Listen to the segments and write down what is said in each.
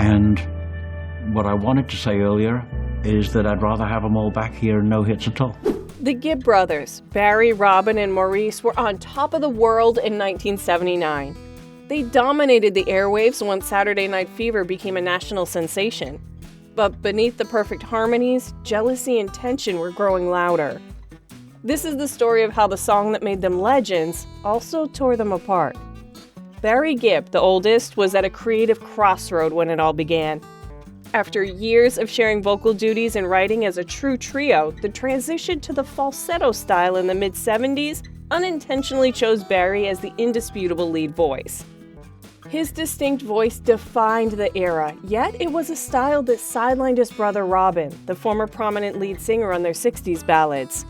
And what I wanted to say earlier is that I'd rather have them all back here and no hits at all. The Gibb brothers, Barry, Robin, and Maurice, were on top of the world in 1979. They dominated the airwaves once Saturday Night Fever became a national sensation. But beneath the perfect harmonies, jealousy and tension were growing louder. This is the story of how the song that made them legends also tore them apart. Barry Gibb, the oldest, was at a creative crossroad when it all began. After years of sharing vocal duties and writing as a true trio, the transition to the falsetto style in the mid-70s unintentionally chose Barry as the indisputable lead voice. His distinct voice defined the era, yet it was a style that sidelined his brother Robin, the former prominent lead singer on their 60s ballads.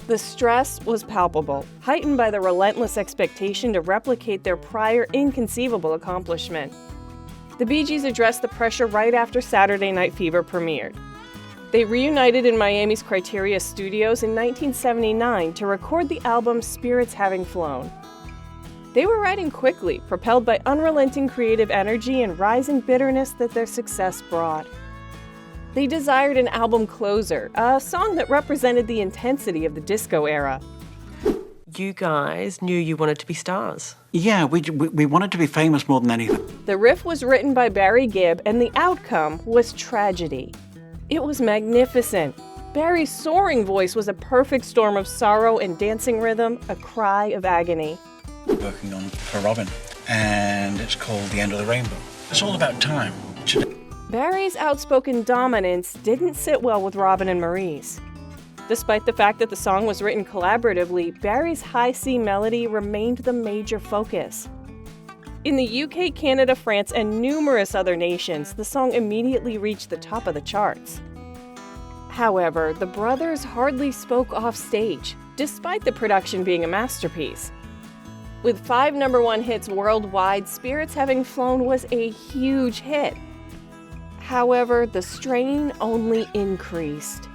The stress was palpable, heightened by the relentless expectation to replicate their prior inconceivable accomplishment. The Bee Gees addressed the pressure right after Saturday Night Fever premiered. They reunited in Miami's Criteria Studios in 1979 to record the album Spirits Having Flown. They were writing quickly, propelled by unrelenting creative energy and rising bitterness that their success brought. They desired an album closer, a song that represented the intensity of the disco era. You guys knew you wanted to be stars. Yeah, we wanted to be famous more than anything. The riff was written by Barry Gibb, and the outcome was tragedy. It was magnificent. Barry's soaring voice was a perfect storm of sorrow and dancing rhythm, a cry of agony. Working on for Robin, and it's called The End of the Rainbow. It's all about time. Barry's outspoken dominance didn't sit well with Robin and Maurice. Despite the fact that the song was written collaboratively, Barry's high C melody remained the major focus. In the UK, Canada, France, and numerous other nations, the song immediately reached the top of the charts. However, the brothers hardly spoke off stage, despite the production being a masterpiece. With 5 #1 hits worldwide, Spirits Having Flown was a huge hit. However, the strain only increased.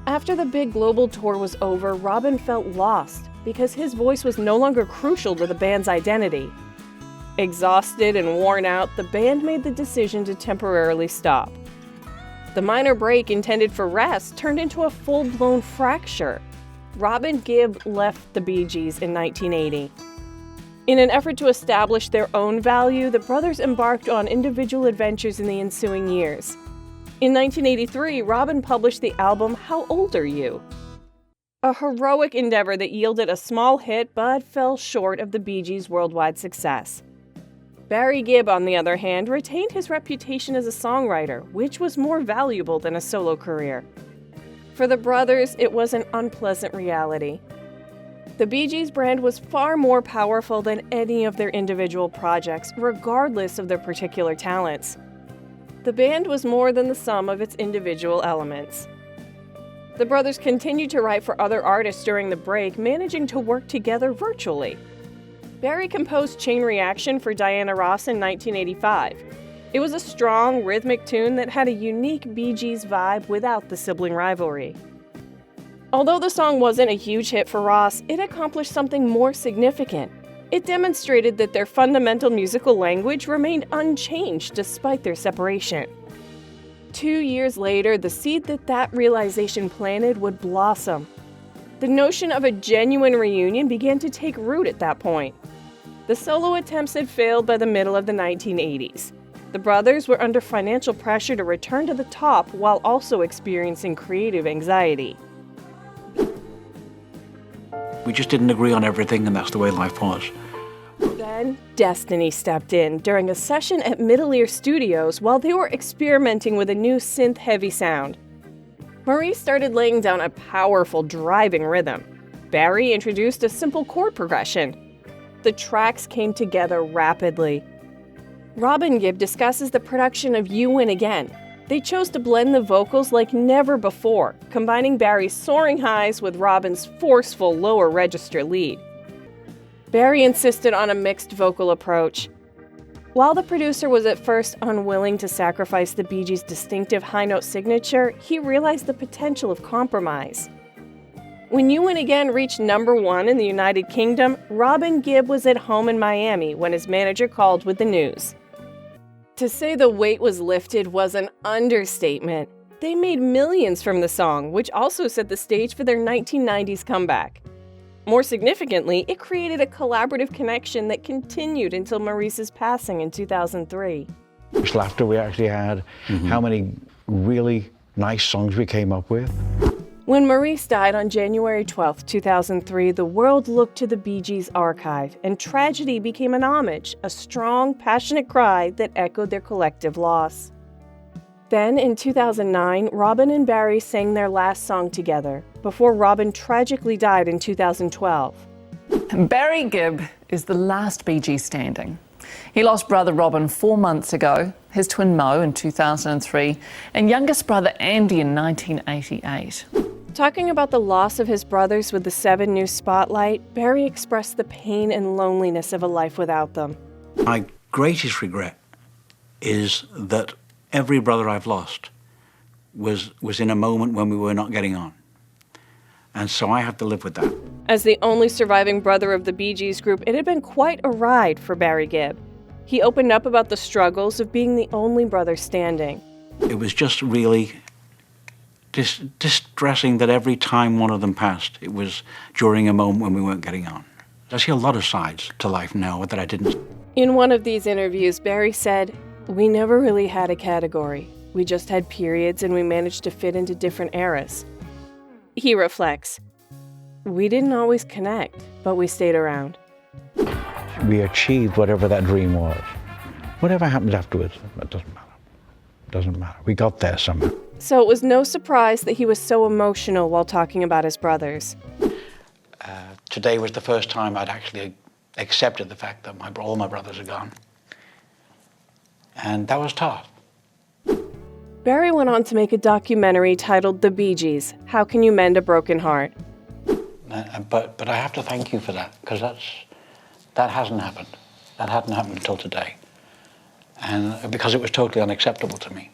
After the big global tour was over, Robin felt lost because his voice was no longer crucial to the band's identity. Exhausted and worn out, the band made the decision to temporarily stop. The minor break intended for rest turned into a full-blown fracture. Robin Gibb left the Bee Gees in 1980. In an effort to establish their own value, the brothers embarked on individual adventures in the ensuing years. In 1983, Robin published the album How Old Are You? A heroic endeavor that yielded a small hit but fell short of the Bee Gees' worldwide success. Barry Gibb, on the other hand, retained his reputation as a songwriter, which was more valuable than a solo career. For the brothers, it was an unpleasant reality. The Bee Gees brand was far more powerful than any of their individual projects, regardless of their particular talents. The band was more than the sum of its individual elements. The brothers continued to write for other artists during the break, managing to work together virtually. Barry composed Chain Reaction for Diana Ross in 1985. It was a strong, rhythmic tune that had a unique Bee Gees vibe without the sibling rivalry. Although the song wasn't a huge hit for Ross, it accomplished something more significant. It demonstrated that their fundamental musical language remained unchanged despite their separation. 2 years later, the seed that realization planted would blossom. The notion of a genuine reunion began to take root at that point. The solo attempts had failed by the middle of the 1980s. The brothers were under financial pressure to return to the top while also experiencing creative anxiety. We just didn't agree on everything, and that's the way life was. Then, destiny stepped in during a session at Middle Ear Studios while they were experimenting with a new synth-heavy sound. Maurice started laying down a powerful, driving rhythm. Barry introduced a simple chord progression. The tracks came together rapidly. Robin Gibb discusses the production of You Win Again. They chose to blend the vocals like never before, combining Barry's soaring highs with Robin's forceful lower register lead. Barry insisted on a mixed vocal approach. While the producer was at first unwilling to sacrifice the Bee Gees' distinctive high-note signature, he realized the potential of compromise. When You Win Again reached #1 in the United Kingdom, Robin Gibb was at home in Miami when his manager called with the news. To say the weight was lifted was an understatement. They made millions from the song, which also set the stage for their 1990s comeback. More significantly, it created a collaborative connection that continued until Maurice's passing in 2003. Much laughter we actually had, how many really nice songs we came up with. When Maurice died on January 12, 2003, the world looked to the Bee Gees' archive, and tragedy became an homage, a strong, passionate cry that echoed their collective loss. Then, in 2009, Robin and Barry sang their last song together, before Robin tragically died in 2012. Barry Gibb is the last Bee Gee standing. He lost brother Robin 4 months ago, his twin Mo in 2003, and youngest brother Andy in 1988. Talking about the loss of his brothers with the 7 News Spotlight, Barry expressed the pain and loneliness of a life without them. My greatest regret is that every brother I've lost was in a moment when we were not getting on. And so I have to live with that. As the only surviving brother of the Bee Gees group, it had been quite a ride for Barry Gibb. He opened up about the struggles of being the only brother standing. It was just really distressing that every time one of them passed, it was during a moment when we weren't getting on. I see a lot of sides to life now that I didn't. In one of these interviews, Barry said, "We never really had a category. We just had periods and we managed to fit into different eras." He reflects, "We didn't always connect, but we stayed around." We achieved whatever that dream was. Whatever happened afterwards, it doesn't matter. Doesn't matter. We got there somehow. So it was no surprise that he was so emotional while talking about his brothers. Today was the first time I'd actually accepted the fact that all my brothers are gone. And that was tough. Barry went on to make a documentary titled The Bee Gees, How Can You Mend a Broken Heart? But I have to thank you for that, because that hasn't happened. That hadn't happened until today. And because it was totally unacceptable to me.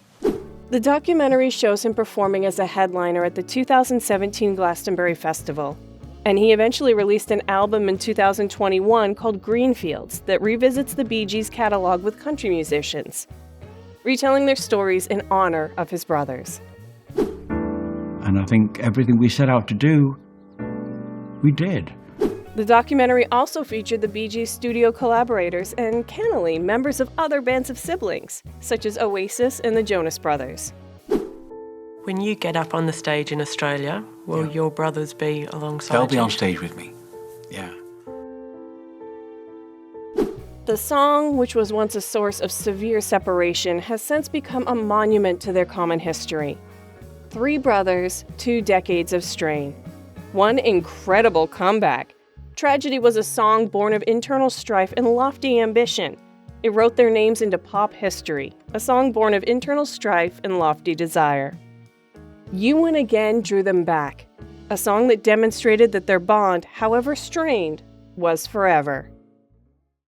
The documentary shows him performing as a headliner at the 2017 Glastonbury Festival. And he eventually released an album in 2021 called Greenfields that revisits the Bee Gees' catalog with country musicians, retelling their stories in honor of his brothers. And I think everything we set out to do, we did. The documentary also featured the Bee Gees' studio collaborators and, cannily, members of other bands of siblings, such as Oasis and the Jonas Brothers. When you get up on the stage in Australia, will your brothers be alongside you? They'll be on stage with me, yeah. The song, which was once a source of severe separation, has since become a monument to their common history. 3 brothers, 2 decades of strain. One incredible comeback. Tragedy was a song born of internal strife and lofty ambition. It wrote their names into pop history, a song born of internal strife and lofty desire. You Win Again drew them back, a song that demonstrated that their bond, however strained, was forever.